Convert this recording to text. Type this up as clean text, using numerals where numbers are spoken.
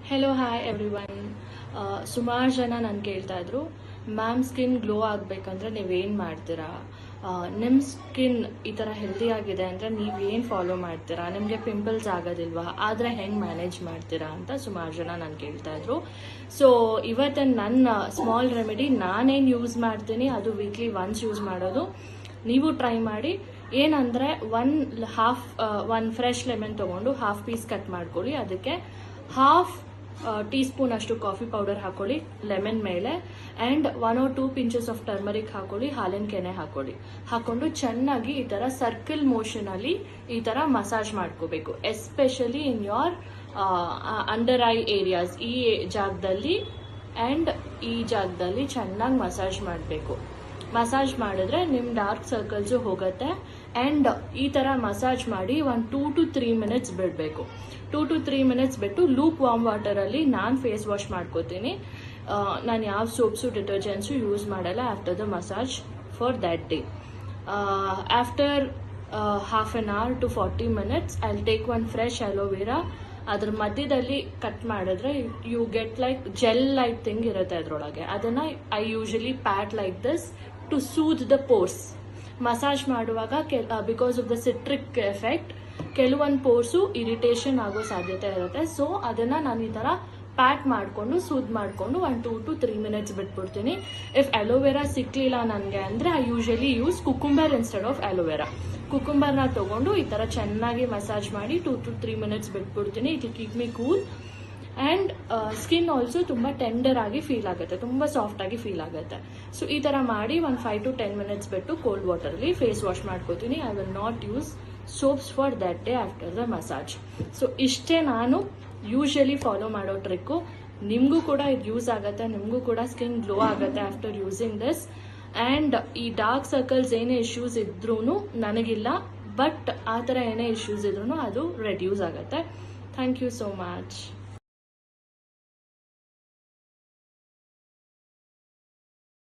Hello hi everyone. ಸುಮಾರು ಜನ ನಾನು ಕೇಳ್ತಾ ಇದ್ರು, ಮ್ಯಾಮ್ ಸ್ಕಿನ್ ಗ್ಲೋ ಆಗಬೇಕಂದ್ರೆ ನೀವೇನು ಮಾಡ್ತೀರಾ, ನಿಮ್ಮ ಸ್ಕಿನ್ ಈ ಥರ ಹೆಲ್ದಿ ಆಗಿದೆ ಅಂದರೆ ನೀವೇನು ಫಾಲೋ ಮಾಡ್ತೀರಾ, ನಿಮಗೆ ಪಿಂಪಲ್ಸ್ ಆಗೋದಿಲ್ವಾ, ಆದರೆ ಹೆಂಗೆ ಮ್ಯಾನೇಜ್ ಮಾಡ್ತೀರಾ ಅಂತ ಸುಮಾರು ಜನ ನಾನು ಕೇಳ್ತಾ ಇದ್ರು. ಸೊ ಇವತ್ತು ನನ್ನ ಸ್ಮಾಲ್ ರೆಮಿಡಿ ನಾನೇನು ಯೂಸ್ ಮಾಡ್ತೀನಿ, ಅದು ವೀಕ್ಲಿ ಒನ್ಸ್ ಯೂಸ್ ಮಾಡೋದು. ನೀವು ಟ್ರೈ ಮಾಡಿ. ಏನಂದರೆ ಒನ್ ಫ್ರೆಶ್ ಲೆಮನ್ ತೊಗೊಂಡು ಹಾಫ್ ಪೀಸ್ ಕಟ್ ಮಾಡ್ಕೊಳ್ಳಿ. ಅದಕ್ಕೆ ಹಾಫ್ ಟೀ ಸ್ಪೂನ್ ಅಷ್ಟು ಕಾಫಿ ಪೌಡರ್ ಹಾಕೊಳ್ಳಿ ಲೆಮನ್ ಮೇಲೆ, and 1 or 2 pinches of turmeric ಹಾಕೊಳ್ಳಿ, ಹಾಲಿನ ಕೆನೆ ಹಾಕೊಂಡು ಚೆನ್ನಾಗಿ ಈ ಥರ ಸರ್ಕಲ್ ಮೋಷನಲ್ಲಿ ಈ ಥರ ಮಸಾಜ್ ಮಾಡ್ಕೋಬೇಕು. Especially in your under I areas, ಈ ಜಾಗದಲ್ಲಿ ಆ್ಯಂಡ್ ಈ ಜಾಗದಲ್ಲಿ ಚೆನ್ನಾಗಿ ಮಸಾಜ್ ಮಾಡಬೇಕು. ಮಸಾಜ್ ಮಾಡಿದ್ರೆ ನಿಮ್ಮ ಡಾರ್ಕ್ ಸರ್ಕಲ್ಸು ಹೋಗುತ್ತೆ. ಆ್ಯಂಡ್ ಈ ಥರ ಮಸಾಜ್ ಮಾಡಿ ಒಂದು 2 to 3 minutes ಬಿಡಬೇಕು. 2 to 3 minutes ಬಿಟ್ಟು ಲೂಪ್ ವಾರ್ಮ್ ವಾಟರಲ್ಲಿ ನಾನು ಫೇಸ್ ವಾಶ್ ಮಾಡ್ಕೋತೀನಿ. ನಾನು ಯಾವ ಸೋಪ್ಸು ಡಿಟರ್ಜೆಂಟ್ಸು ಯೂಸ್ ಮಾಡಲ್ಲ after the massage for that day. After half an hour to 40 minutes I take one fresh aloe vera. ಅದ್ರ ಮಧ್ಯದಲ್ಲಿ ಕಟ್ ಮಾಡಿದ್ರೆ you get like gel like thing ಇರುತ್ತೆ ಅದರೊಳಗೆ. ಅದನ್ನು I usually pat like this to soothe the pores. Massage ಮಾಡುವಾಗ because of the citric effect ಕೆಲವೊಂದು pores irritation ಆಗೋ ಸಾಧ್ಯತೆ ಇರುತ್ತೆ. ಸೊ ಅದನ್ನು ನಾನು ಈ ಥರ ಪ್ಯಾಟ್ ಮಾಡಿಕೊಂಡು ಸೂದ್ ಮಾಡಿಕೊಂಡು 1 2 to 3 minutes ಬಿಟ್ಬಿಡ್ತೀನಿ. ಇಫ್ ಅಲೋವೆರಾ ಸಿಕ್ಕಲಿಲ್ಲ ನನಗೆ ಅಂದರೆ I usually use cucumber instead of aloe vera. ಕುಕುಂಬರ್ನ ತೊಗೊಂಡು ಈ ಥರ ಚೆನ್ನಾಗಿ ಮಸಾಜ್ ಮಾಡಿ 2 to 3 minutes ಬಿಟ್ಬಿಡ್ತೀನಿ. It will keep me cool. And skin also ತುಂಬ ಟೆಂಡರ್ ಆಗಿ ಫೀಲ್ ಆಗುತ್ತೆ, ತುಂಬ ಸಾಫ್ಟ್ ಆಗಿ ಫೀಲ್ ಆಗುತ್ತೆ. ಸೊ ಈ ಥರ ಮಾಡಿ ಒಂದು 5 to 10 minutes ಬಿಟ್ಟು ಕೋಲ್ಡ್ ವಾಟರಲ್ಲಿ ಫೇಸ್ ವಾಶ್ ಮಾಡ್ಕೋತೀನಿ. I will not use soaps for that day after the massage. So ಇಷ್ಟೇ ನಾನು ಯೂಶಲಿ ಫಾಲೋ ಮಾಡೋ ಟ್ರಿಕ್ಕು. ನಿಮಗೂ ಕೂಡ ಇದು ಯೂಸ್ ಆಗುತ್ತೆ, ನಿಮಗೂ ಕೂಡ ಸ್ಕಿನ್ ಗ್ಲೋ ಆಗುತ್ತೆ ಆಫ್ಟರ್ ಯೂಸಿಂಗ್ ದಿಸ್. ಆ್ಯಂಡ್ ಈ ಡಾರ್ಕ್ ಸರ್ಕಲ್ಸ್ ಏನೇ ಇಶ್ಯೂಸ್ ಇದ್ರೂ ನನಗಿಲ್ಲ, ಬಟ್ ಆ ಥರ ಏನೇ ಇಶ್ಯೂಸ್ ಇದ್ರೂ ಅದು ರೆಡ್ಯೂಸ್ ಆಗುತ್ತೆ. Thank you so much.